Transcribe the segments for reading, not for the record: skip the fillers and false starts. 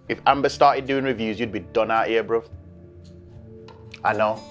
If Amber started doing reviews, you'd be done out here, bro. I know.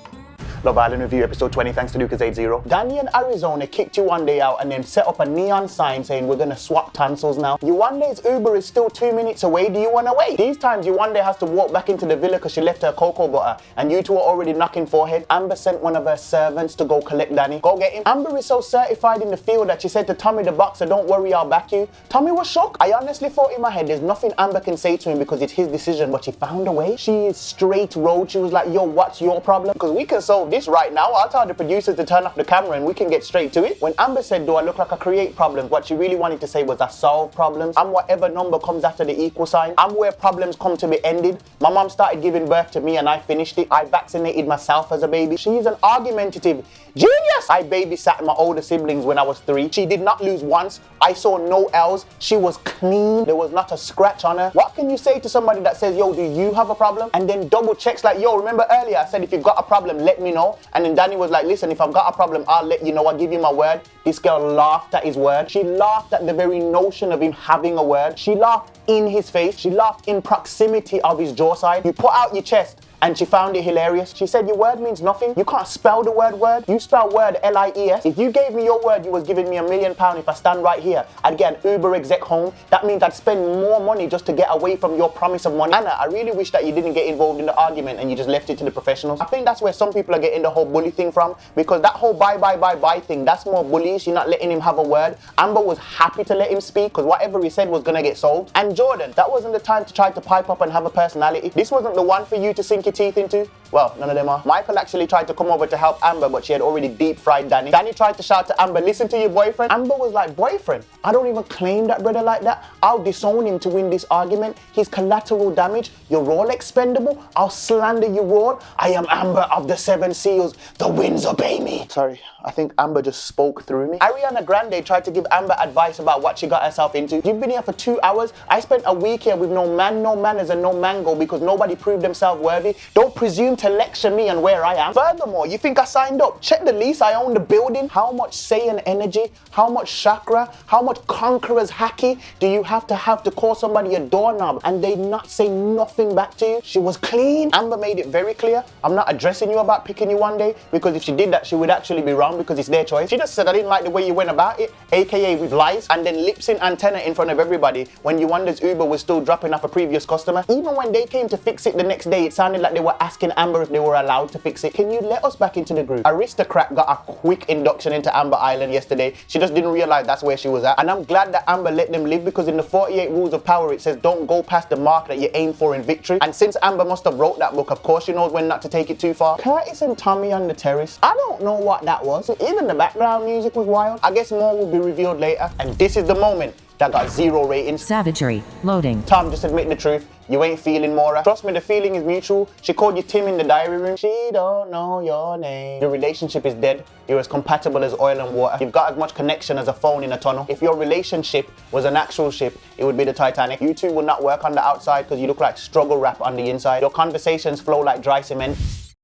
Love Island Review, episode 20, thanks to Lucozade Zero. Danny in Arizona kicked Yewande out and then set up a neon sign saying we're gonna swap tonsils now. Yewande's Uber is still 2 minutes away. Do you wanna wait? These times Yewande has to walk back into the villa because she left her cocoa butter and you two are already knocking forehead. Amber sent one of her servants to go collect Danny. Go get him. Amber is so certified in the field that she said to Tommy the boxer, don't worry, I'll back you. Tommy was shocked. I honestly thought in my head there's nothing Amber can say to him because it's his decision, but she found a way. She is straight road. She was like, yo, what's your problem? Because we can solve this right now. I'll tell the producers to turn off the camera and we can get straight to it. When Amber said, do I look like I create problems? What she really wanted to say was I solve problems. I'm whatever number comes after the equal sign. I'm where problems come to be ended. My mom started giving birth to me and I finished it. I vaccinated myself as a baby. She's an argumentative genius. I babysat my older siblings when I was 3. She did not lose once. I saw no L's. She was clean. There was not a scratch on her. What can you say to somebody that says, yo, do you have a problem? And then double checks like, yo, remember earlier I said if you've got a problem, let me know. And then Danny was like, listen, if I've got a problem, I'll let you know. I'll give you my word. This girl laughed at his word. She laughed at the very notion of him having a word. She laughed in his face. She laughed in proximity of his jaw side. You put out your chest. And she found it hilarious. She said, your word means nothing. You can't spell the word word. You spell word L-I-E-S. If you gave me your word, you was giving me £1 million. If I stand right here, I'd get an Uber exec home. That means I'd spend more money just to get away from your promise of money. Anna, I really wish that you didn't get involved in the argument and you just left it to the professionals. I think that's where some people are getting the whole bully thing from, because that whole bye thing, that's more bullish. You're not letting him have a word. Amber was happy to let him speak because whatever he said was gonna get solved. And Jordan, that wasn't the time to try to pipe up and have a personality. This wasn't the one for you to sink your teeth into. Well, none of them are. Michael actually tried to come over to help Amber, but she had already deep fried Danny. Danny tried to shout to Amber, listen to your boyfriend. Amber was like, boyfriend? I don't even claim that brother like that. I'll disown him to win this argument. He's collateral damage. You're all expendable. I'll slander you all. I am Amber of the 7 Seals. The winds obey me. Sorry, I think Amber just spoke through me. Ariana Grande tried to give Amber advice about what she got herself into. You've been here for 2 hours. I spent a week here with no man, no manners, and no mango because nobody proved themselves worthy. Don't presume to lecture me on where I am. Furthermore, you think I signed up? Check the lease. I own the building. How much say and energy, how much chakra, how much conqueror's haki do you have to call somebody a doorknob and they not say nothing back to you? She was clean. Amber made it very clear. I'm not addressing you about picking you one day, because if she did that, she would actually be wrong because it's their choice. She just said I didn't like the way you went about it, aka with lies, and then lip sync antenna in front of everybody when Yewande's Uber was still dropping off a previous customer. Even when they came to fix it the next day, it sounded like they were asking Amber if they were allowed to fix it. Can you let us back into the group? Aristocrat got a quick induction into Amber Island yesterday. She just didn't realize that's where she was at. And I'm glad that Amber let them live, because in the 48 rules of power it says don't go past the mark that you aim for in victory. And since Amber must have wrote that book, of course she knows when not to take it too far. Curtis and Tommy on the terrace. I don't know what that was. Even the background music was wild. I guess more will be revealed later. And this is the moment that got 0 ratings. Savagery. Loading. Tom, just admit the truth. You ain't feeling Maura. Trust me, the feeling is mutual. She called you Tim in the diary room. She don't know your name. Your relationship is dead. You're as compatible as oil and water. You've got as much connection as a phone in a tunnel. If your relationship was an actual ship, it would be the Titanic. You two will not work on the outside because you look like struggle rap on the inside. Your conversations flow like dry cement.